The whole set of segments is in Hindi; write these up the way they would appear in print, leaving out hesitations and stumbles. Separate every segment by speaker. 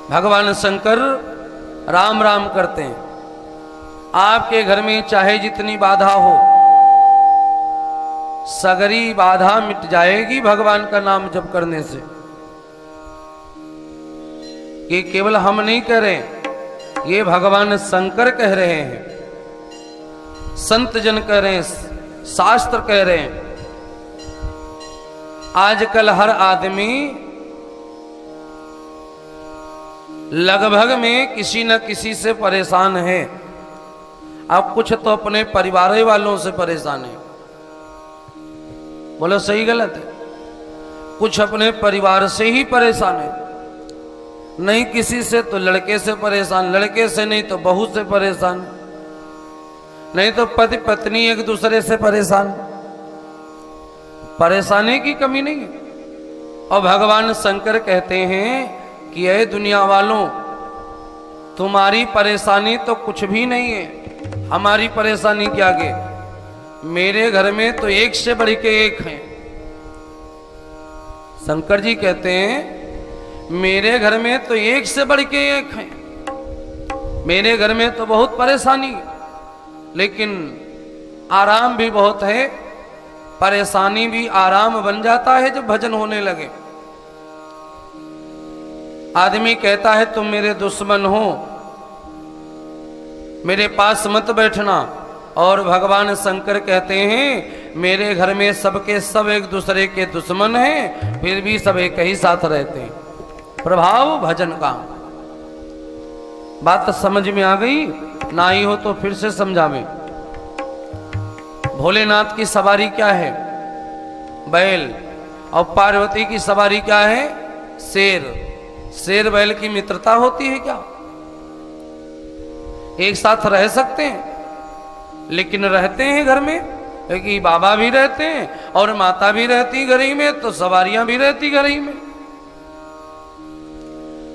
Speaker 1: भगवान शंकर राम राम करते हैं। आपके घर में चाहे जितनी बाधा हो, सगरी बाधा मिट जाएगी भगवान का नाम जप करने से। ये केवल हम नहीं कह रहे, ये भगवान शंकर कह रहे हैं, संत जन कह रहे हैं, शास्त्र कह रहे हैं। आजकल हर आदमी लगभग में किसी न किसी से परेशान है। अब कुछ तो अपने परिवार वालों से परेशान है, बोलो सही गलत है? कुछ अपने परिवार से ही परेशान है, नहीं किसी से तो लड़के से परेशान, लड़के से नहीं तो बहू से परेशान, नहीं तो पति पत्नी एक दूसरे से परेशान। परेशानी की कमी नहीं है। और भगवान शंकर कहते हैं कि ऐ दुनिया वालों, तुम्हारी परेशानी तो कुछ भी नहीं है हमारी परेशानी के आगे। मेरे घर में तो एक से बढ़ के एक हैं। शंकर जी कहते हैं मेरे घर में तो एक से बढ़ के एक हैं। मेरे घर में तो बहुत परेशानी, लेकिन आराम भी बहुत है। परेशानी भी आराम बन जाता है जब भजन होने लगे। आदमी कहता है तुम मेरे दुश्मन हो, मेरे पास मत बैठना, और भगवान शंकर कहते हैं मेरे घर में सबके सब एक दूसरे के दुश्मन हैं, फिर भी सब एक ही साथ रहते हैं। प्रभाव भजन का। बात समझ में आ गई? ना ही हो तो फिर से समझावे। भोलेनाथ की सवारी क्या है? बैल। और पार्वती की सवारी क्या है? शेर। शेर बैल की मित्रता होती है क्या? एक साथ रह सकते हैं? लेकिन रहते हैं घर में, क्योंकि बाबा भी रहते हैं और माता भी रहती घर ही में, तो सवारियां भी रहती घर ही में।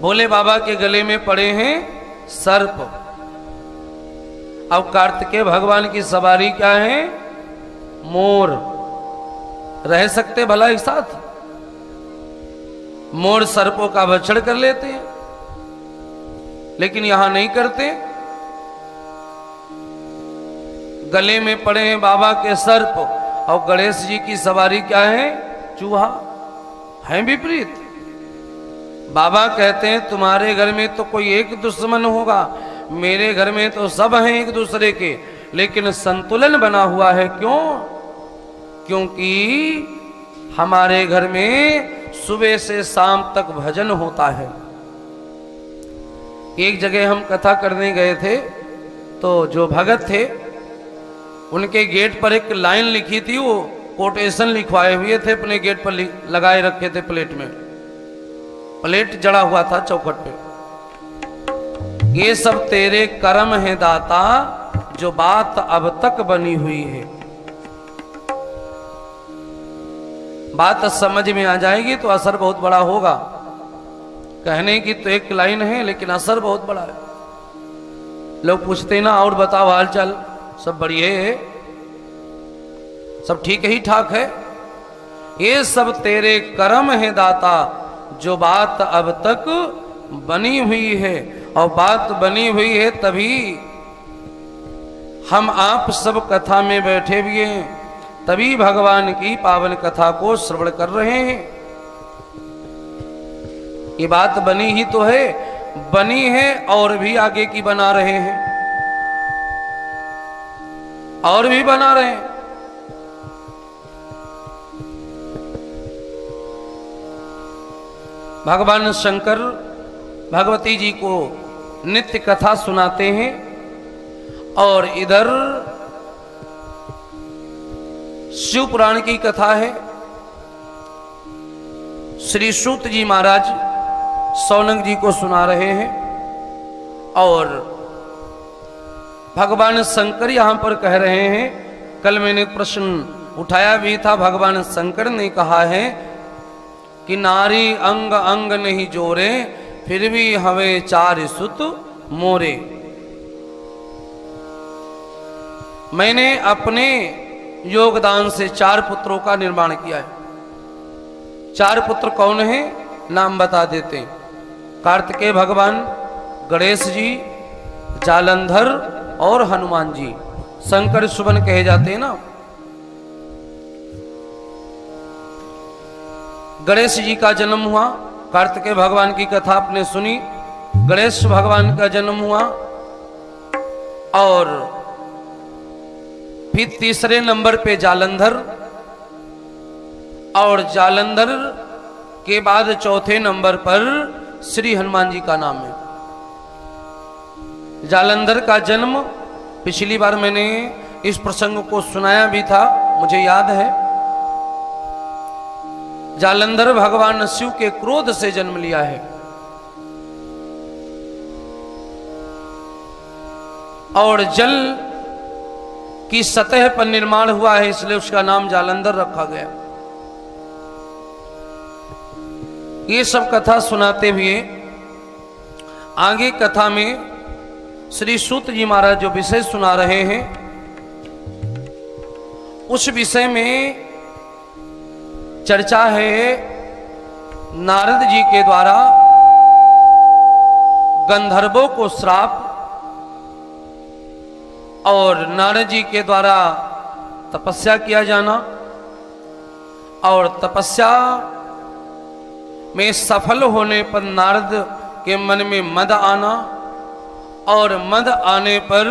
Speaker 1: भोले बाबा के गले में पड़े हैं सर्प। अब कार्तिकेय भगवान की सवारी क्या है? मोर। रह सकते भला एक साथ? मोर सर्पों का भक्षण कर लेते हैं, लेकिन यहां नहीं करते। गले में पड़े हैं बाबा के सर्प, और गणेश जी की सवारी क्या है? चूहा। है विपरीत। बाबा कहते हैं तुम्हारे घर में तो कोई एक दुश्मन होगा, मेरे घर में तो सब हैं एक दूसरे के, लेकिन संतुलन बना हुआ है। क्यों? क्योंकि हमारे घर में सुबह से शाम तक भजन होता है। एक जगह हम कथा करने गए थे, तो जो भगत थे उनके गेट पर एक लाइन लिखी थी, वो कोटेशन लिखवाए हुए थे, अपने गेट पर लगाए रखे थे प्लेट में। प्लेट जड़ा हुआ था चौखट पे। ये सब तेरे कर्म है दाता, जो बात अब तक बनी हुई है। बात समझ में आ जाएगी तो असर बहुत बड़ा होगा। कहने की तो एक लाइन है, लेकिन असर बहुत बड़ा है। लोग पूछते ना और बताओ हाल चाल, सब बढ़िया है, सब ठीक ही ठाक है। ये सब तेरे कर्म है दाता, जो बात अब तक बनी हुई है। और बात बनी हुई है तभी हम आप सब कथा में बैठे हुए हैं, तभी भगवान की पावन कथा को श्रवण कर रहे हैं। ये बात बनी ही तो है, बनी है और भी आगे की बना रहे हैं, और भी बना रहे हैं। भगवान शंकर भगवती जी को नित्य कथा सुनाते हैं, और इधर शिव पुराण की कथा है। श्री सूत जी महाराज सौनक जी को सुना रहे हैं, और भगवान शंकर यहां पर कह रहे हैं। कल मैंने प्रश्न उठाया भी था, भगवान शंकर ने कहा है कि नारी अंग अंग नहीं जोरे, फिर भी हमें चार सुत मोरे। मैंने अपने योगदान से 4 पुत्रों का निर्माण किया है। 4 पुत्र कौन है? नाम बता देते हैं। कार्तिकेय भगवान, गणेश जी, जालंधर और हनुमान जी शंकर सुवन कहे जाते हैं ना। गणेश जी का जन्म हुआ, कार्तिकेय भगवान की कथा आपने सुनी, गणेश भगवान का जन्म हुआ। और फिर तीसरे नंबर पे जालंधर, और जालंधर के बाद चौथे नंबर पर श्री हनुमान जी का नाम है। जालंधर का जन्म पिछली बार मैंने इस प्रसंग को सुनाया भी था, मुझे याद है। जालंधर भगवान शिव के क्रोध से जन्म लिया है, और जल की सतह पर निर्माण हुआ है, इसलिए उसका नाम जालंधर रखा गया। ये सब कथा सुनाते हुए आगे कथा में श्री सूत जी महाराज जो विषय सुना रहे हैं, उस विषय में चर्चा है नारद जी के द्वारा गंधर्वों को श्राप, और नारद जी के द्वारा तपस्या किया जाना, और तपस्या में सफल होने पर नारद के मन में मद आना, और मद आने पर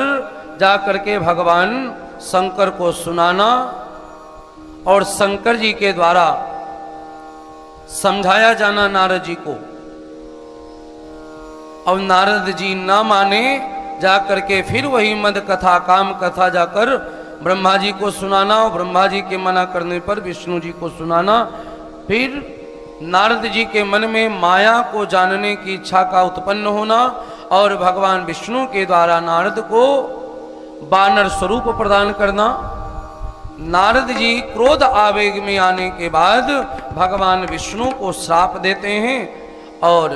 Speaker 1: जाकर के भगवान शंकर को सुनाना, और शंकर जी के द्वारा समझाया जाना नारद जी को, और नारद जी ना माने, जाकर के फिर वही मद कथा काम कथा जाकर ब्रह्मा जी को सुनाना, और ब्रह्मा जी के मना करने पर विष्णु जी को सुनाना। फिर नारद जी के मन में माया को जानने की इच्छा का उत्पन्न होना, और भगवान विष्णु के द्वारा नारद को वानर स्वरूप प्रदान करना। नारद जी क्रोध आवेग में आने के बाद भगवान विष्णु को श्राप देते हैं, और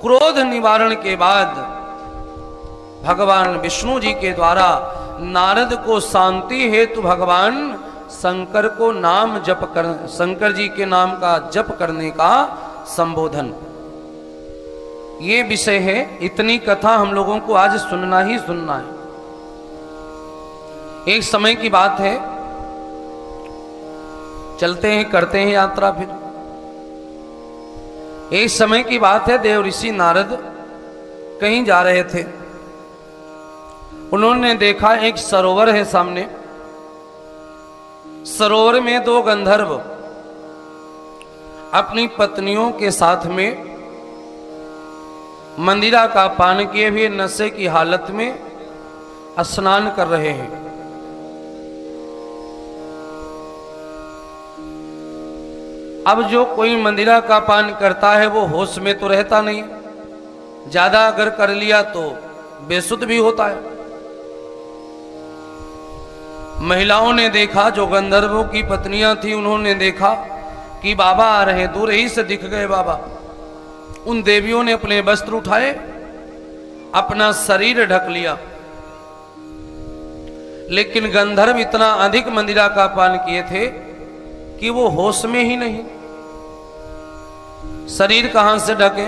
Speaker 1: क्रोध निवारण के बाद भगवान विष्णु जी के द्वारा नारद को शांति हेतु भगवान शंकर को नाम जप कर, शंकर जी के नाम का जप करने का संबोधन, ये विषय है। इतनी कथा हम लोगों को आज सुनना ही सुनना है। एक समय की बात है, चलते हैं करते हैं यात्रा। फिर एक समय की बात है, देव ऋषि नारद कहीं जा रहे थे। उन्होंने देखा एक सरोवर है सामने, सरोवर में दो गंधर्व अपनी पत्नियों के साथ में मंदिरा का पान किए हुए नशे की हालत में स्नान कर रहे हैं। अब जो कोई मंदिरा का पान करता है वो होश में तो रहता नहीं, ज्यादा अगर कर लिया तो बेसुध भी होता है। महिलाओं ने देखा, जो गंधर्वों की पत्नियां थी, उन्होंने देखा कि बाबा आ रहे, दूर ही से दिख गए बाबा। उन देवियों ने अपने वस्त्र उठाए, अपना शरीर ढक लिया, लेकिन गंधर्व इतना अधिक मंदिरा का पान किए थे कि वो होश में ही नहीं। शरीर कहां से ढके,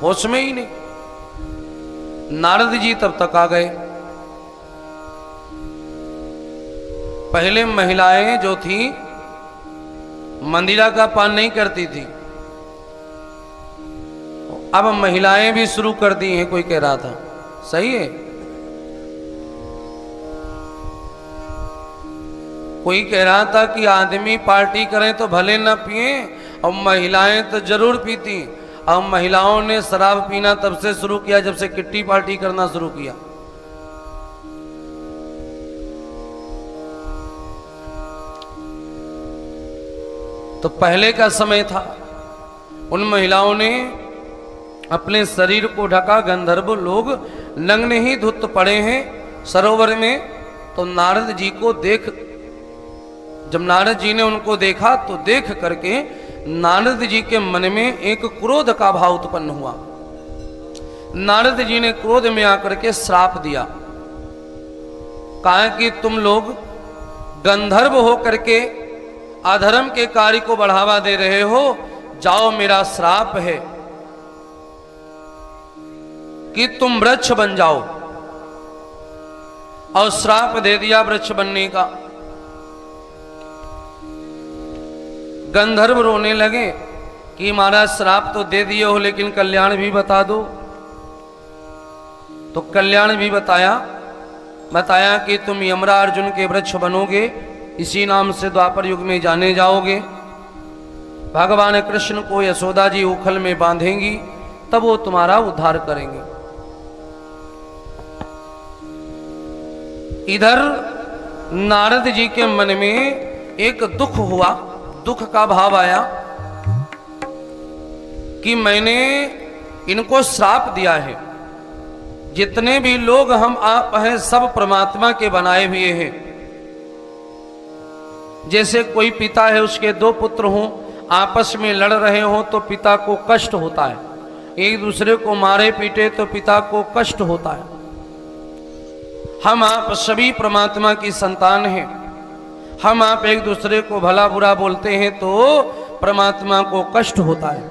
Speaker 1: होश में ही नहीं। नारद जी तब तक आ गए। पहले महिलाएं जो थी मंदिरा का पान नहीं करती थी, अब महिलाएं भी शुरू कर दी हैं, कोई कह रहा था। सही है। कोई कह रहा था कि आदमी पार्टी करें तो भले ना पिए, और महिलाएं तो जरूर पीती। अब महिलाओं ने शराब पीना तब से शुरू किया जब से किट्टी पार्टी करना शुरू किया। तो पहले का समय था, उन महिलाओं ने अपने शरीर को ढका। गंधर्व लोग नग्न ही धुत पड़े हैं सरोवर में। तो नारद जी को देख, जब नारद जी ने उनको देखा तो देख करके नारद जी के मन में एक क्रोध का भाव उत्पन्न हुआ। नारद जी ने क्रोध में आकर के श्राप दिया, कहा कि तुम लोग गंधर्व हो करके अधर्म के कार्य को बढ़ावा दे रहे हो, जाओ, मेरा श्राप है। कि तुम वृक्ष बन जाओ, और श्राप दे दिया वृक्ष बनने का। गंधर्व रोने लगे कि महाराज श्राप तो दे दिए हो, लेकिन कल्याण भी बता दो। तो कल्याण भी बताया कि तुम यमरा अर्जुन के वृक्ष बनोगे, इसी नाम से द्वापर युग में जाने जाओगे। भगवान कृष्ण को यशोदा जी उखल में बांधेंगी, तब वो तुम्हारा उद्धार करेंगे। इधर नारद जी के मन में एक दुख हुआ, दुख का भाव आया कि मैंने इनको श्राप दिया है। जितने भी लोग हम आप हैं सब परमात्मा के बनाए हुए हैं। जैसे कोई पिता है, उसके दो पुत्र हों, आपस में लड़ रहे हों तो पिता को कष्ट होता है, एक दूसरे को मारे पीटे तो पिता को कष्ट होता है। हम आप सभी परमात्मा की संतान हैं। हम आप एक दूसरे को भला बुरा बोलते हैं तो परमात्मा को कष्ट होता है।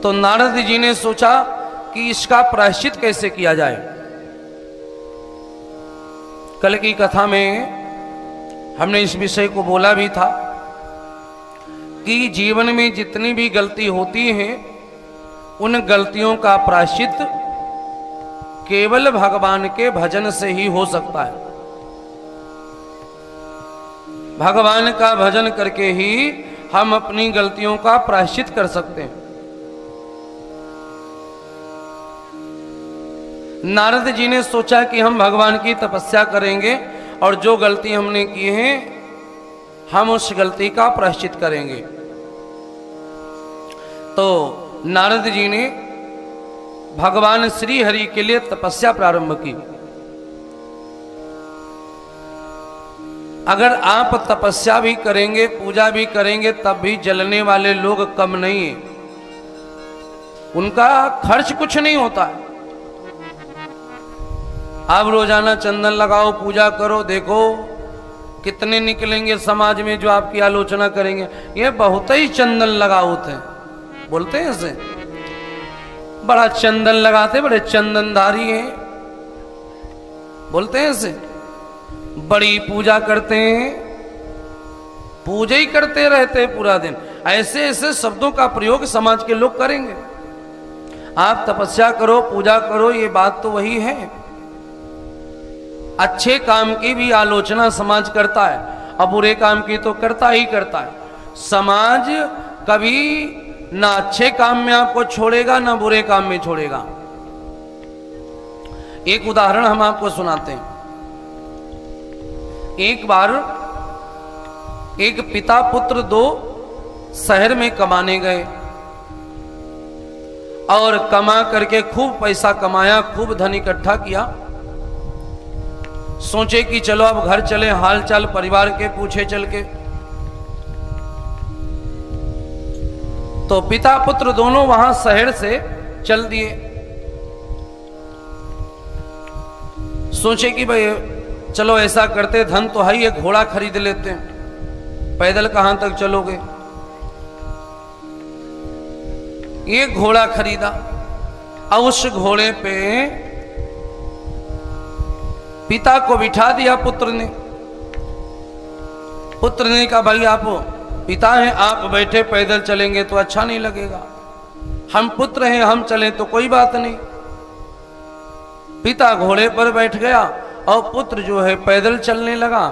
Speaker 1: तो नारद जी ने सोचा कि इसका प्रायश्चित कैसे किया जाए। कल की कथा में हमने इस विषय को बोला भी था कि जीवन में जितनी भी गलती होती है, उन गलतियों का प्रायश्चित केवल भगवान के भजन से ही हो सकता है। भगवान का भजन करके ही हम अपनी गलतियों का प्रायश्चित कर सकते हैं। नारद जी ने सोचा कि हम भगवान की तपस्या करेंगे और जो गलती हमने की है हम उस गलती का प्रायश्चित करेंगे। तो नारद जी ने भगवान श्री हरि के लिए तपस्या प्रारंभ की। अगर आप तपस्या भी करेंगे, पूजा भी करेंगे, तब भी जलने वाले लोग कम नहीं है। उनका खर्च कुछ नहीं होता है। आप रोजाना चंदन लगाओ, पूजा करो, देखो कितने निकलेंगे समाज में जो आपकी आलोचना करेंगे, ये बहुत ही चंदन लगाओ थे, बोलते हैं ऐसे, बड़ा चंदन लगाते, बड़े चंदनधारी हैं, बोलते हैं ऐसे, बड़ी पूजा करते हैं, पूजा ही करते रहते हैं पूरा दिन। ऐसे ऐसे शब्दों का प्रयोग समाज के लोग करेंगे। आप तपस्या करो, पूजा करो, ये बात तो वही है। अच्छे काम की भी आलोचना समाज करता है और बुरे काम की तो करता ही करता है। समाज कभी ना अच्छे काम में आपको छोड़ेगा ना बुरे काम में छोड़ेगा। एक उदाहरण हम आपको सुनाते हैं। एक बार एक पिता पुत्र दो शहर में कमाने गए और कमा करके खूब पैसा कमाया, खूब धन इकट्ठा किया। सोचे कि चलो अब घर चले, हाल चाल परिवार के पूछे चल के। तो पिता पुत्र दोनों वहां शहर से चल दिए। सोचे कि भाई चलो ऐसा करते, धन तो है, ये घोड़ा खरीद लेते हैं। पैदल कहां तक चलोगे? ये घोड़ा खरीदा और उस घोड़े पे पिता को बिठा दिया पुत्र ने। पुत्र ने कहा भाई आप पिता हैं, आप बैठे पैदल चलेंगे तो अच्छा नहीं लगेगा, हम पुत्र हैं, हम चलें तो कोई बात नहीं। पिता घोड़े पर बैठ गया और पुत्र जो है पैदल चलने लगा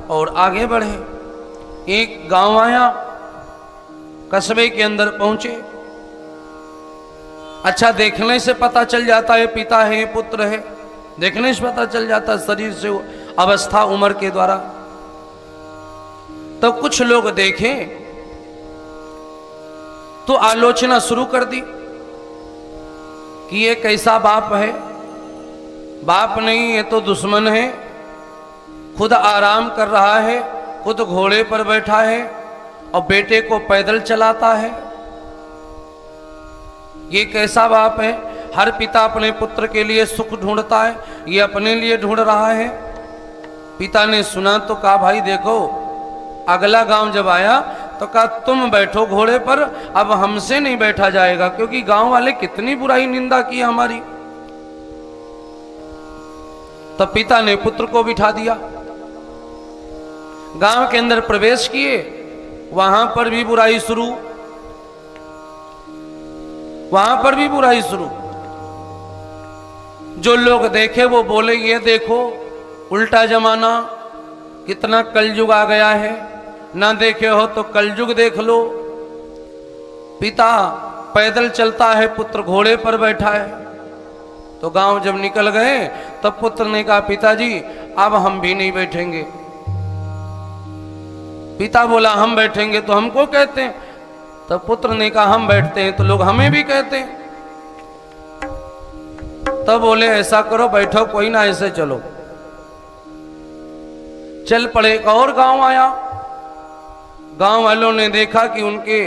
Speaker 1: और आगे बढ़े। एक गांव आया, कस्बे के अंदर पहुंचे। अच्छा, देखने से पता चल जाता है पिता है पुत्र है, देखने से पता चल जाता है, शरीर से अवस्था उम्र के द्वारा। तो कुछ लोग देखे तो आलोचना शुरू कर दी कि ये कैसा बाप है, बाप नहीं ये तो दुश्मन है, खुद आराम कर रहा है, खुद घोड़े पर बैठा है और बेटे को पैदल चलाता है। ये कैसा बाप है? हर पिता अपने पुत्र के लिए सुख ढूंढता है, ये अपने लिए ढूंढ रहा है। पिता ने सुना तो कहा भाई देखो, अगला गांव जब आया तो कहा तुम बैठो घोड़े पर, अब हमसे नहीं बैठा जाएगा, क्योंकि गांव वाले कितनी बुराई निंदा की हमारी। तो पिता ने पुत्र को बिठा दिया, गांव के अंदर प्रवेश किए, वहां पर भी बुराई शुरू, वहां पर भी बुराई शुरू। जो लोग देखे वो बोले ये देखो उल्टा जमाना, कितना कलयुग आ गया है, ना देखे हो तो कलयुग देख लो। पिता पैदल चलता है, पुत्र घोड़े पर बैठा है। तो गांव जब निकल गए तब पुत्र ने कहा पिताजी अब हम भी नहीं बैठेंगे। पिता बोला हम बैठेंगे तो हमको कहते हैं, तब पुत्र ने कहा हम बैठते हैं तो लोग हमें भी कहते हैं। तब बोले ऐसा करो बैठो, कोई ना ऐसे चलो। चल पड़े। एक और गांव आया, गांव वालों ने देखा कि उनके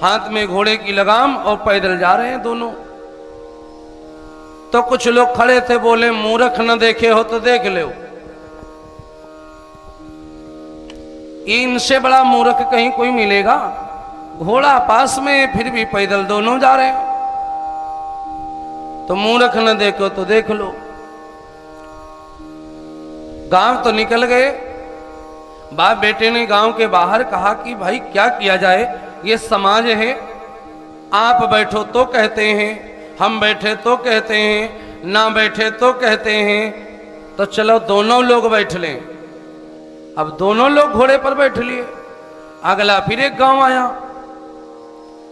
Speaker 1: हाथ में घोड़े की लगाम और पैदल जा रहे हैं दोनों। तो कुछ लोग खड़े थे, बोले मूर्ख न देखे हो तो देख लो, इनसे बड़ा मूर्ख कहीं कोई मिलेगा। घोड़ा पास में फिर भी पैदल दोनों जा रहे हैं, तो मूर्ख न देखो तो देख लो। गांव तो निकल गए। बाप बेटे ने गांव के बाहर कहा कि भाई क्या किया जाए, ये समाज है, आप बैठो तो कहते हैं, हम बैठे तो कहते हैं, ना बैठे तो कहते हैं, तो चलो दोनों लोग बैठ लें। अब दोनों लोग घोड़े पर बैठ लिए। अगला फिर एक गांव आया,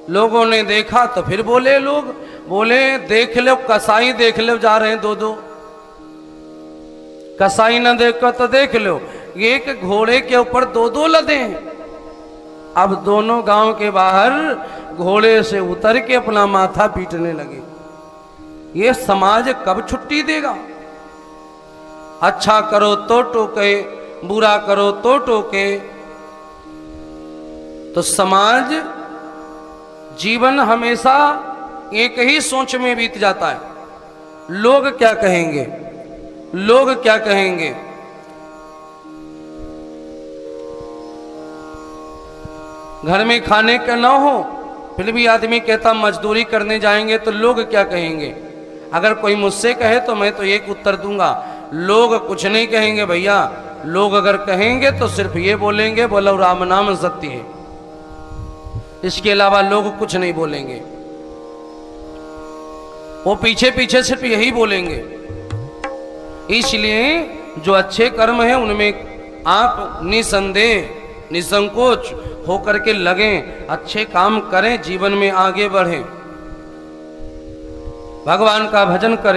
Speaker 1: लोगों ने देखा तो फिर बोले लोग, बोले देख लो कसाई देख लो जा रहे हैं दो दो, कसाई ना देखो तो देख लो, एक घोड़े के ऊपर दो दो लदे हैं। अब दोनों गांव के बाहर घोड़े से उतर के अपना माथा पीटने लगे। ये समाज कब छुट्टी देगा? अच्छा करो तो टोके, बुरा करो तो टोके। तो समाज जीवन हमेशा एक ही सोच में बीत जाता है, लोग क्या कहेंगे, लोग क्या कहेंगे। घर में खाने का ना हो फिर भी आदमी कहता मजदूरी करने जाएंगे तो लोग क्या कहेंगे। अगर कोई मुझसे कहे तो मैं तो एक उत्तर दूंगा, लोग कुछ नहीं कहेंगे भैया। लोग अगर कहेंगे तो सिर्फ ये बोलेंगे बोलो राम नाम सत्य है, इसके अलावा लोग कुछ नहीं बोलेंगे। वो पीछे पीछे सिर्फ यही बोलेंगे। इसलिए जो अच्छे कर्म है उनमें आप निसंदेह निसंकोच होकर के लगें, अच्छे काम करें, जीवन में आगे बढ़ें, भगवान का भजन करें।